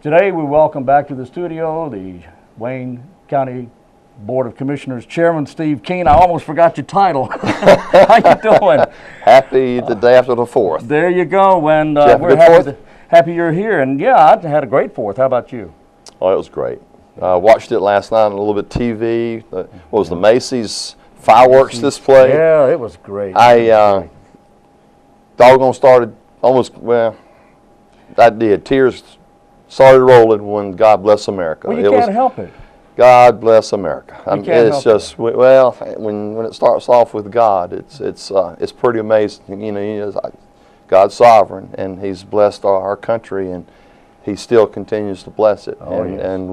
Today we welcome back to the studio the Wayne County Board of Commissioners Chairman Steve Keene. I almost forgot your title. How you doing? Happy the day after the 4th. There you go. And we're happy you're here. And yeah, I had a great 4th. How about you? Oh, it was great. Watched it last night on a little bit of TV. What was the Macy's fireworks display? Yeah, it was great. Doggone started almost, well, I did. Tears started rolling when God Bless America. Well, you can't help it. God Bless America. It's just, well, when it starts off with God, it's pretty amazing. You know, God's sovereign, and He's blessed our country, and He still continues to bless it. Oh, and yes. and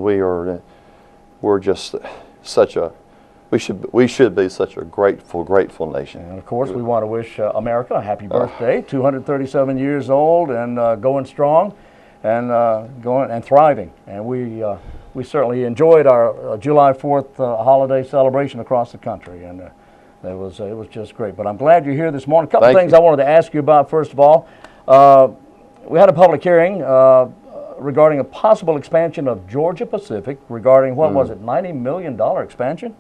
we're just such a, we should be such a grateful nation. And of course, we want to wish America a happy birthday. 237 years old and going strong, and going and thriving. And we certainly enjoyed our July 4th holiday celebration across the country, and it was just great. But I'm glad you're here this morning. A couple things I wanted to ask you about. First of all, we had a public hearing regarding a possible expansion of Georgia Pacific, regarding what was it, $90 million expansion?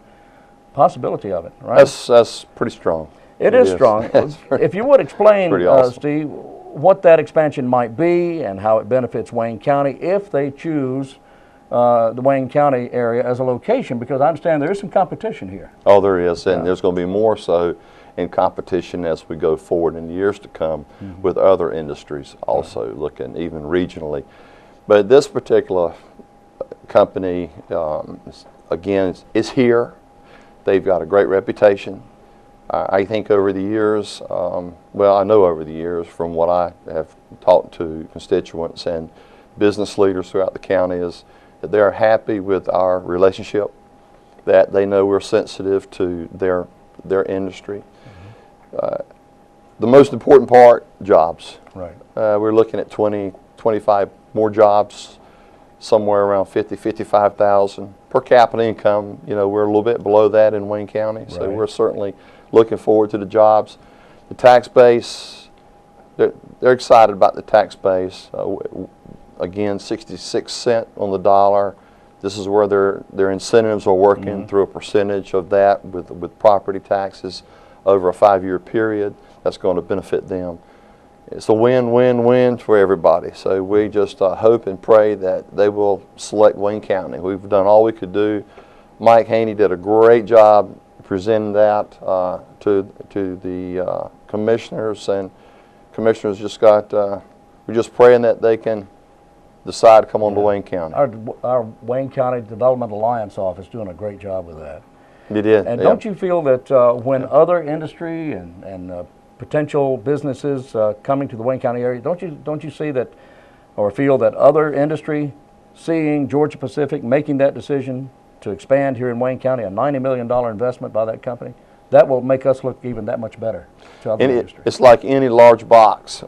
Possibility of it, right? That's pretty strong. It is strong. If you would explain, awesome. Steve, what that expansion might be and how it benefits Wayne County if they choose the Wayne County area as a location, because I understand there is some competition here. Oh, there is, and there's going to be more so in competition as we go forward in the years to come with other industries also looking even regionally. But this particular company, again, is here. They've got a great reputation. I think over the years, well, I know over the years from what I have talked to constituents and business leaders throughout the county is that they're happy with our relationship, that they know we're sensitive to their industry. The most important part, jobs. Right. We're looking at 25 more jobs, somewhere around 55,000 per capita income. You know, we're a little bit below that in Wayne County, so we're certainly looking forward to the jobs. The tax base, they're excited about the tax base. Again, 66 cents on the dollar. This is where their incentives are working through a percentage of that with property taxes over a 5-year period. That's going to benefit them. It's a win-win-win for everybody. So we just hope and pray that they will select Wayne County. We've done all we could do. Mike Haney did a great job presenting that to the commissioners, and commissioners just got, we're just praying that they can decide to come on to Wayne County. Our Wayne County Development Alliance office doing a great job with that. You did. And don't you feel that when other industry and potential businesses coming to the Wayne County area, don't you see that or feel that other industry seeing Georgia Pacific making that decision to expand here in Wayne County, a $90 million investment by that company, that will make us look even that much better to other industries? It's like any large box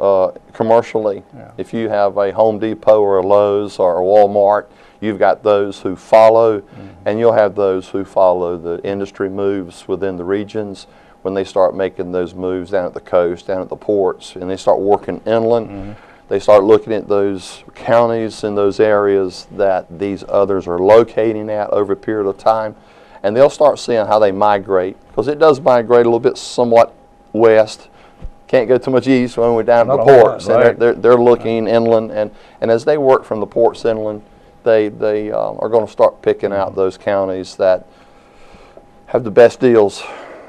commercially. If you have a Home Depot or a Lowe's or a Walmart, you've got those who follow, and you'll have those who follow the industry moves within the regions. When they start making those moves down at the coast, down at the ports, and they start working inland, they start looking at those counties and those areas that these others are locating at over a period of time, and they'll start seeing how they migrate, because it does migrate a little bit somewhat west. Can't go too much east when we're down at the ports, and they're looking inland, and as they work from the ports inland, they are going to start picking out those counties that have the best deals.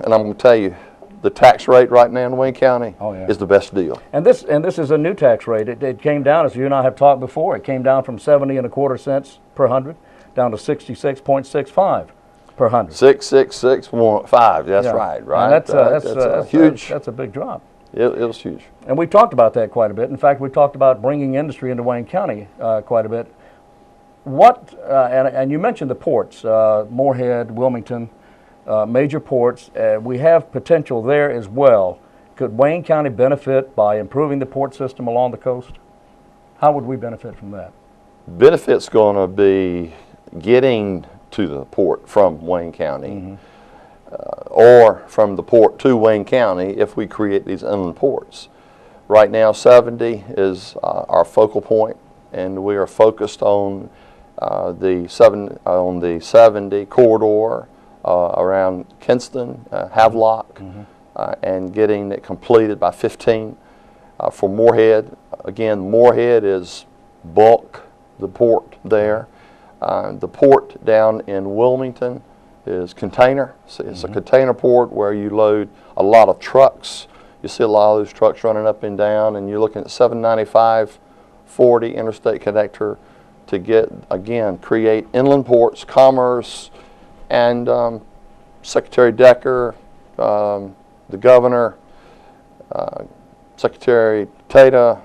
And I'm going to tell you, the tax rate right now in Wayne County is the best deal. And this is a new tax rate. It came down, as you and I have talked before, it came down from 70.25 cents per hundred down to 66.65 per hundred. 666.5. That's right. And that's huge. That's a big drop. It was huge. And we talked about that quite a bit. In fact, we talked about bringing industry into Wayne County quite a bit. What and you mentioned the ports, Moorhead, Wilmington. Major ports, we have potential there as well. Could Wayne County benefit by improving the port system along the coast? How would we benefit from that? Benefit's going to be getting to the port from Wayne County, or from the port to Wayne County if we create these inland ports. Right now, 70 is our focal point and we are focused on the 70 corridor around Kinston, Havelock, and getting it completed by 15. For Moorhead, again, Moorhead is bulk, the port there. The port down in Wilmington is container. So it's a container port where you load a lot of trucks. You see a lot of those trucks running up and down, and you're looking at 795, 40 interstate connector to get, again, create inland ports, commerce, and Secretary Decker, the governor, Secretary Tata,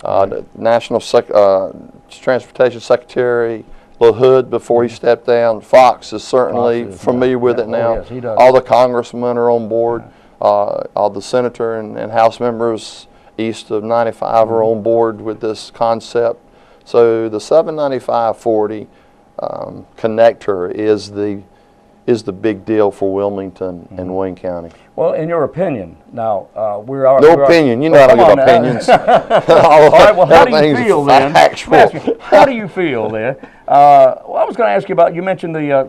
the National Transportation Secretary, LaHood before he stepped down. Fox is certainly familiar with it now. Oh, yes, he does. All the congressmen are on board. All the senator and House members east of 95 are on board with this concept. So the 795-40 connector is the big deal for Wilmington and Wayne County. Well, in your opinion, now No opinion. You know I don't give opinions. All right. Well, how do you feel then? Factual. How do you feel then? Well, I was going to ask you about. You mentioned the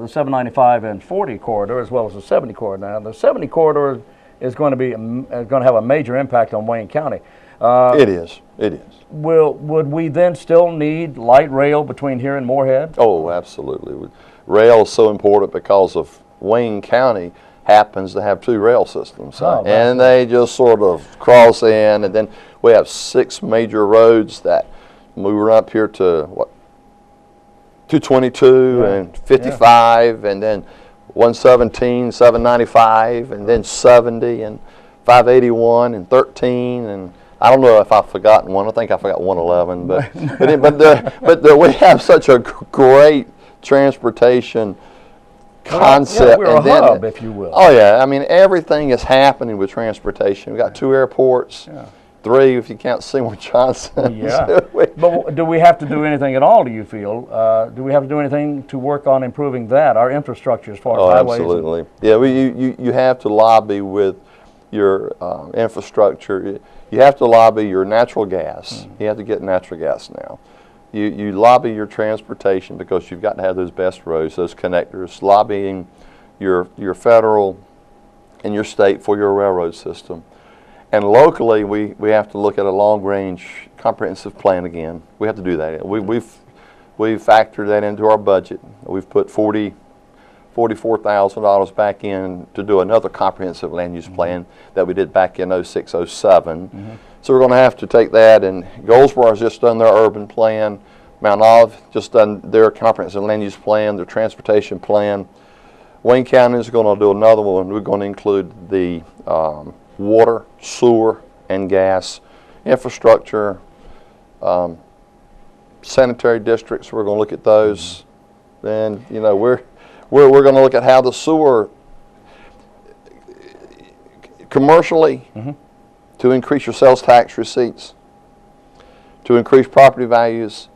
795 and 40 corridor as well as the 70 corridor. Now, the 70 corridor is going to have a major impact on Wayne County. It is. It is. Would we then still need light rail between here and Moorhead? Oh, absolutely. Rail is so important because of Wayne County happens to have 2 rail systems. And they just sort of cross in, and then we have 6 major roads that move up here to, what, 222 and 55, and then 117, 795, and then 70, and 581, and 13, and I don't know if I've forgotten one. I think I forgot 111, but we have such a great transportation concept. We're a hub, if you will. Oh yeah, I mean everything is happening with transportation. We've got 2 airports, 3 if you count Seymour Johnson. Yeah. But do we have to do anything at all, do you feel? Do we have to do anything to work on improving that, our infrastructure as far as highways? Absolutely. Yeah, you have to lobby with your infrastructure. You have to lobby your natural gas. You have to get natural gas now. You lobby your transportation because you've got to have those best roads, those connectors, lobbying your federal and your state for your railroad system. And locally, we have to look at a long-range comprehensive plan again. We have to do that. We've factored that into our budget. We've put $44,000 back in to do another comprehensive land use plan that we did back in 06, 07. So we're going to have to take that, and Goldsboro has just done their urban plan. Mount Olive just done their comprehensive land use plan, their transportation plan. Wayne County is going to do another one. We're going to include the water, sewer, and gas infrastructure, sanitary districts. We're going to look at those. Then we're going to look at how the sewer commercially. To increase your sales tax receipts, to increase property values,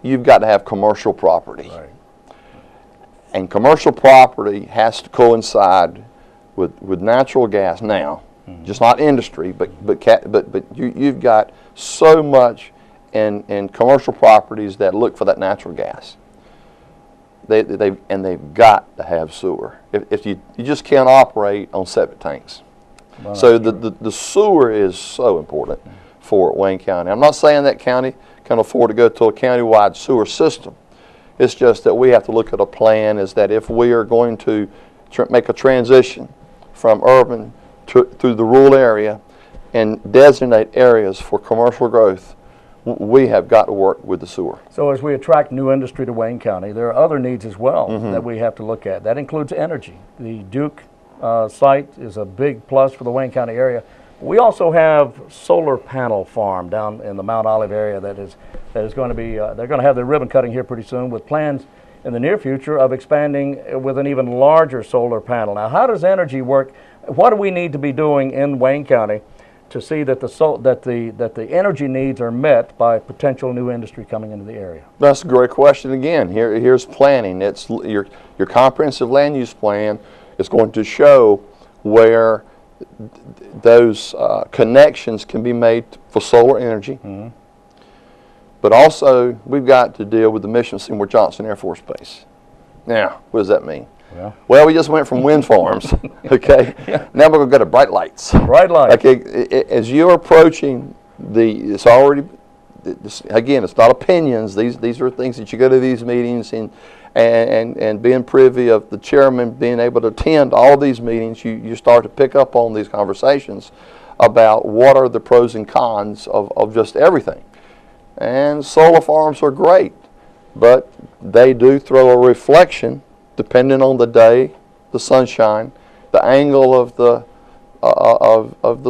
you've got to have commercial property. Right. And commercial property has to coincide with natural gas now, just not industry, but you've got so much in commercial properties that look for that natural gas. They've got to have sewer. If you just can't operate on septic tanks. Well, so the sewer is so important for Wayne County. I'm not saying that county can afford to go to a county-wide sewer system. It's just that we have to look at a plan is that if we are going to make a transition from urban through the rural area and designate areas for commercial growth, we have got to work with the sewer. So as we attract new industry to Wayne County, there are other needs as well that we have to look at. That includes energy. The Duke site is a big plus for the Wayne County area. We also have solar panel farm down in the Mount Olive area that is going to be, they're going to have their ribbon cutting here pretty soon with plans in the near future of expanding with an even larger solar panel. Now, how does energy work? What do we need to be doing in Wayne County to see that the energy needs are met by potential new industry coming into the area? That's a great question again. Here's planning. It's your comprehensive land use plan is going to show where those connections can be made for solar energy. But also, we've got to deal with the mission of Seymour Johnson Air Force Base. Now, what does that mean? Well, we just went from wind farms, okay? Yeah. Now we're going to go to bright lights. Bright lights. Okay, as you're approaching it's already, again, it's not opinions. These are things that you go to these meetings and being privy of the chairman being able to attend all these meetings, you start to pick up on these conversations about what are the pros and cons of just everything. And solar farms are great, but they do throw a reflection depending on the day, the sunshine, the angle of the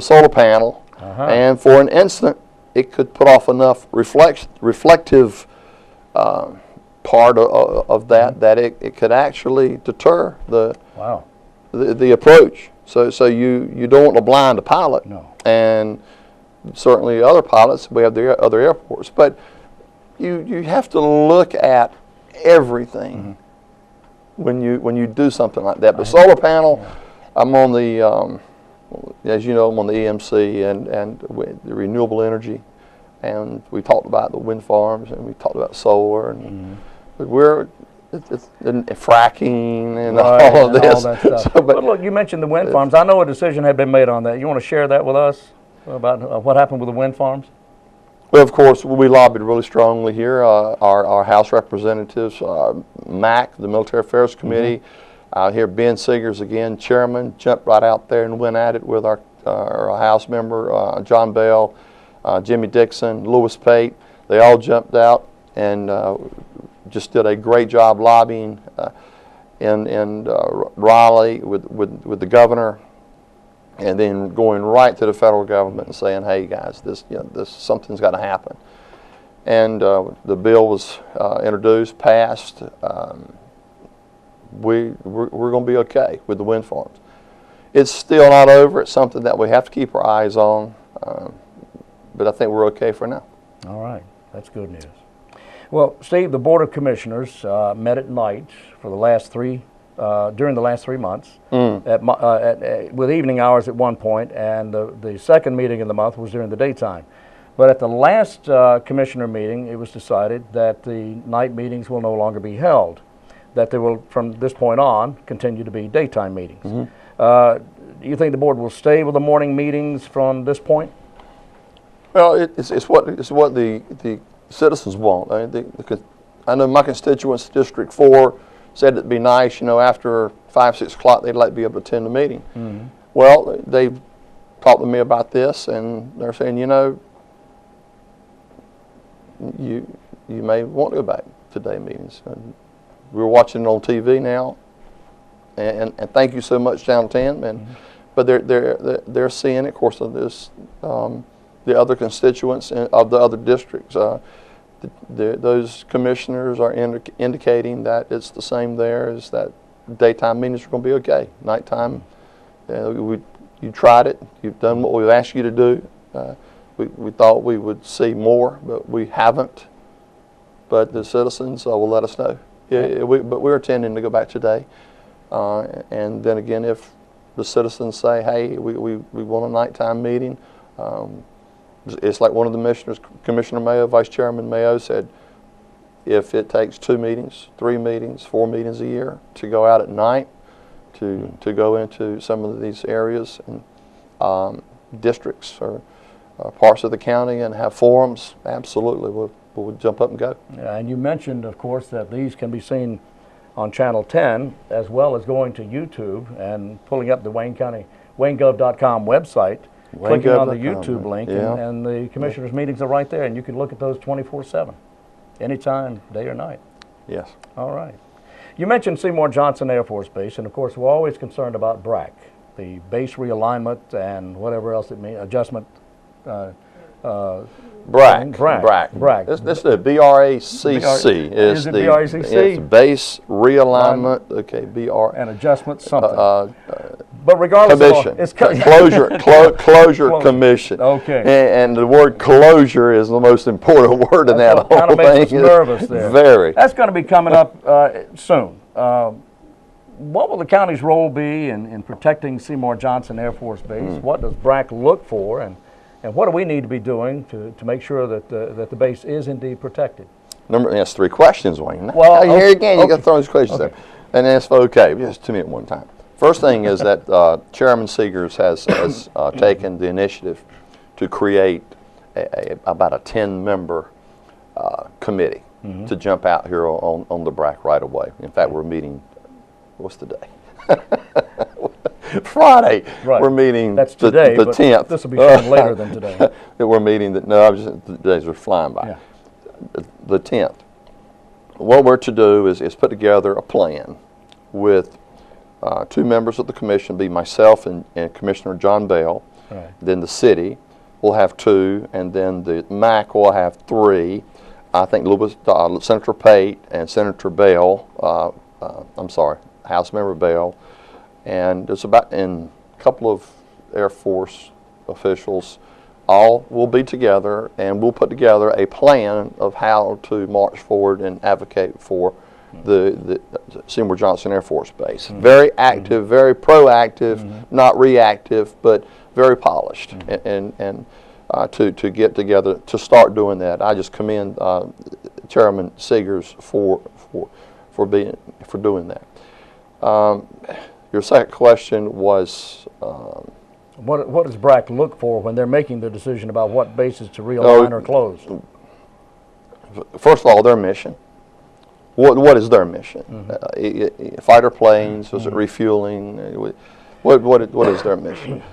solar panel, and for an instant it could put off enough reflective part of that it could actually deter the approach. So you don't want to blind a pilot. No. And certainly other pilots, we have the other airports, but you have to look at everything when you do something like that. But solar panel, I'm on the as you know, I'm on the EMC and the renewable energy, and we talked about the wind farms and we talked about solar, and we're and fracking and all of this. All that stuff. But look, you mentioned the wind farms. I know a decision had been made on that. You want to share that with us about what happened with the wind farms? Well, of course, we lobbied really strongly here. Our House representatives, MAC, the Military Affairs Committee, here Ben Seegers, again, chairman, jumped right out there and went at it with our House member, John Bell, Jimmy Dixon, Louis Pate. They all jumped out and just did a great job lobbying in Raleigh with the governor, and then going right to the federal government and saying, "Hey guys, this something's got to happen." And the bill was introduced, passed. We're going to be okay with the wind farms. It's still not over. It's something that we have to keep our eyes on, but I think we're okay for now. All right, that's good news. Well, Steve, the Board of Commissioners met at night for the last during the last 3 months, with evening hours at one point, and the second meeting of the month was during the daytime. But at the last commissioner meeting, it was decided that the night meetings will no longer be held, that they will, from this point on, continue to be daytime meetings. Do you think the board will stay with the morning meetings from this point? Well, it's what the citizens want. I know my constituents, District 4, said it'd be nice, after 5, 6 o'clock they'd like to be able to attend the meeting. Well, they've talked to me about this, and they're saying, you may want to go back to day meetings. And we're watching it on TV now, and thank you so much, Channel 10. But they're seeing it, of course, of this the other constituents of the other districts. Those commissioners are indicating that it's the same there, is that daytime meetings are going to be okay. Nighttime, you tried it. You've done what we've asked you to do. We thought we would see more, but we haven't. But the citizens will let us know. But we're intending to go back today. And then again, if the citizens say, hey, we want a nighttime meeting, it's like one of the commissioners, Commissioner Mayo, Vice Chairman Mayo said, if it takes 2 meetings, 3 meetings, 4 meetings a year to go out at night, to go into some of these areas and districts or parts of the county and have forums, absolutely, we'll jump up and go. Yeah, and you mentioned, of course, that these can be seen on Channel 10, as well as going to YouTube and pulling up the Wayne County, WayneGov.com website, clicking on the YouTube link, and the commissioners' meetings are right there, and you can look at those 24/7, anytime, day or night. Yes. All right. You mentioned Seymour Johnson Air Force Base, and of course we're always concerned about BRAC, the base realignment and whatever else it means, adjustment. BRAC. BRAC. This is the BRACC. Is it BRACC? It's base realignment. Okay, BR. And adjustment something. But regardless commission. of all, it's closure commission. Okay. And the word closure is the most important word in that whole thing. Kind of makes us nervous there. Very. That's going to be coming up soon. What will the county's role be in protecting Seymour Johnson Air Force Base? What does BRAC look for? And And what do we need to be doing to make sure that the base is indeed protected? That's 3 questions, Wayne. Well, Here again, you got to throw these questions Okay. there. And that's okay, just 2 minutes one time. First thing is that Chairman Seegers has taken the initiative to create about a 10-member committee to jump out here on the BRAC right away. In fact, we're meeting, what's the day? Friday. Right. We're meeting That's today, the but 10th. this will be shown later than today. We're meeting, the days are flying by. Yeah. The 10th. What we're to do is put together a plan with 2 members of the commission, be myself and Commissioner John Bell. Right. Then the city will have 2, and then the MAC will have 3. I think Senator Pate and Senator Bell, I'm sorry, House Member Bell, and there's about a couple of Air Force officials. All will be together, and we'll put together a plan of how to march forward and advocate for the Seymour Johnson Air Force Base. Very active, very proactive, not reactive, but very polished, and to get together to start doing that. I just commend Chairman Seegers for doing that. Your second question was. What does BRAC look for when they're making the decision about what bases to realign or close? First of all, their mission. What is their mission? Fighter planes? Was it refueling? What is their mission?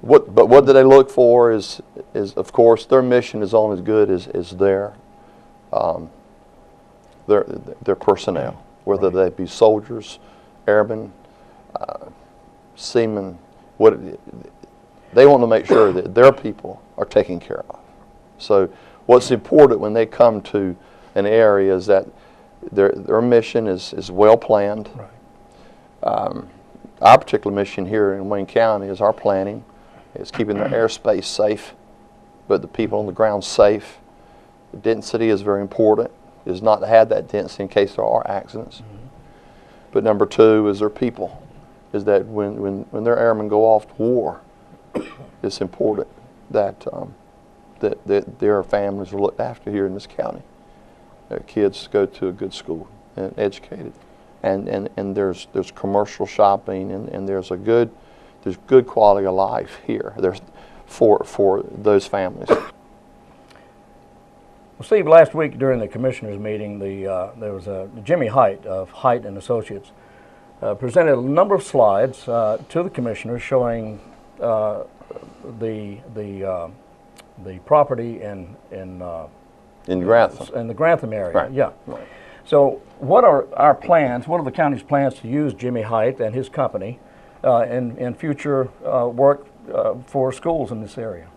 But what do they look for is of course their mission is only as good as their personnel, whether they be soldiers, airmen, seamen. They want to make sure that their people are taken care of. So what's important when they come to an area is that their mission is well planned. Right. Our particular mission here in Wayne County is our planning. It's keeping their airspace safe, but the people on the ground safe. The density is very important. Is not to have that density in case there are accidents. But number 2 is their people. Is that when their airmen go off to war, it's important that that their families are looked after here in this county. Their kids go to a good school and educated, and there's commercial shopping, and there's good quality of life here. There's for those families. Well, Steve, last week during the commissioners' meeting, there was Jimmy Height of Height and Associates presented a number of slides to the commissioners showing the property in Grantham. In the Grantham area. Right. Yeah. Right. So what are our plans? What are the county's plans to use Jimmy Height and his company in future work for schools in this area?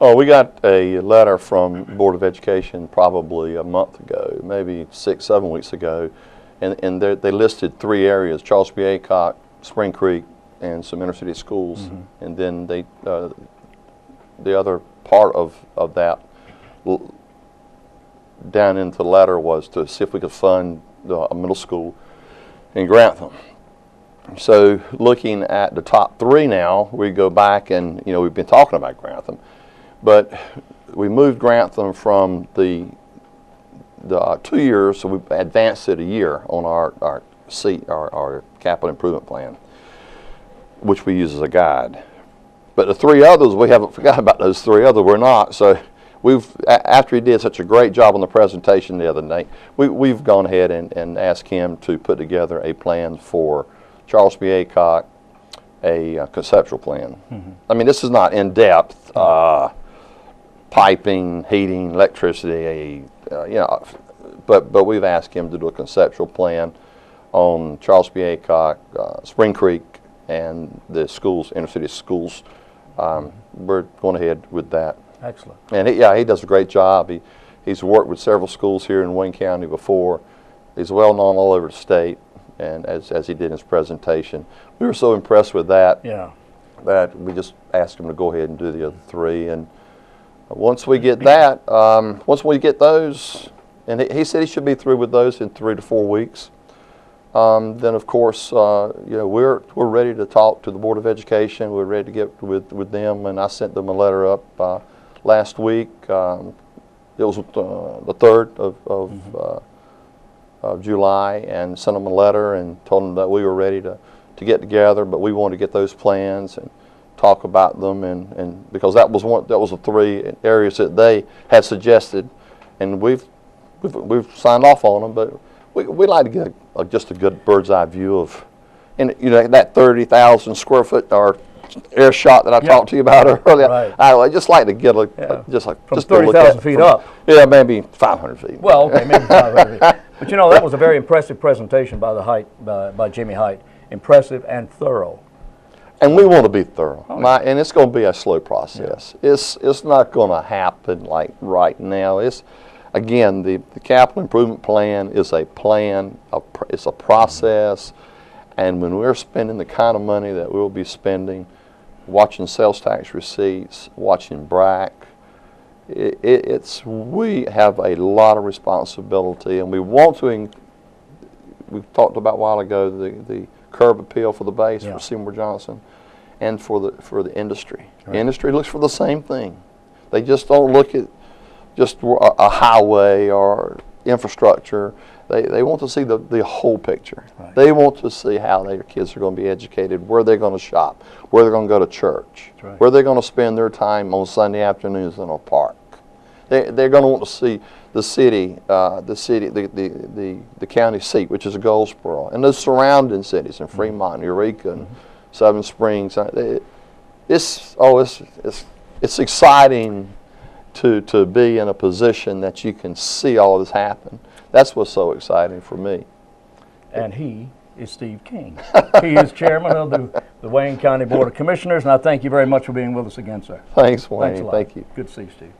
Oh, we got a letter from Board of Education probably a month ago, maybe 6-7 weeks ago, and they listed 3 areas: Charles B. Aycock, Spring Creek, and some inner city schools. And then they the other part of that down into the letter was to see if we could fund a middle school in Grantham. So looking at the top 3 now, we go back and we've been talking about Grantham, but we moved Grantham from the 2 years, so we advanced it a year on our capital improvement plan, which we use as a guide. But the 3 others, we haven't forgotten about those 3 others. We're not. So after he did such a great job on the presentation the other night, we've gone ahead and asked him to put together a plan for Charles B. Aycock, a conceptual plan. I mean, this is not in depth. Piping, heating, electricity, but we've asked him to do a conceptual plan on Charles B. Aycock, Spring Creek, and the schools, inner city schools. We're going ahead with that. Excellent. And he does a great job. He's worked with several schools here in Wayne County before. He's well known all over the state, and as he did in his presentation, we were so impressed with that. Yeah. That we just asked him to go ahead and do the other 3, and once we get that, once we get those, and he said he should be through with those in 3 to 4 weeks. Then of course, you know, we're ready to talk to the Board of Education. We're ready to get with them, and I sent them a letter up last week. It was the 3rd of July, and sent them a letter and told them that we were ready to get together, but we wanted to get those plans and talk about them, and because that was the 3 areas that they had suggested, and we've signed off on them, but we'd like to get just a good bird's eye view of, and you know, that 30,000 square foot or air shot that I talked to you about earlier. Right. I just like to get just From to look 30,000 at feet from, up. Yeah, maybe 500 feet. Well, okay, maybe 500 feet. But you know, that was a very impressive presentation by Jimmy Height. Impressive and thorough. And we want to be thorough, yeah. and it's going to be a slow process. Yeah. It's not going to happen like right now. It's, again, the capital improvement plan is a plan. It's a process, and when we're spending the kind of money that we'll be spending, watching sales tax receipts, watching BRAC, we have a lot of responsibility, and we want to. We talked about a while ago the curb appeal for the base for Seymour Johnson, and for the industry. Right. The industry looks for the same thing. They just don't look at just a highway or infrastructure. They want to see the whole picture. Right. They want to see how their kids are going to be educated, where they're going to shop, where they're going to go to church, right, where they're going to spend their time on Sunday afternoons in a park. They're going to want to see the city, the county seat, which is Goldsboro, and those surrounding cities in Fremont, Eureka, and Seven Springs. It's exciting to be in a position that you can see all of this happen. That's what's so exciting for me. And he is Steve King. He is chairman of the Wayne County Board of Commissioners, and I thank you very much for being with us again, sir. Thanks, Wayne. Thanks a lot. Thank you. Good to see you, Steve.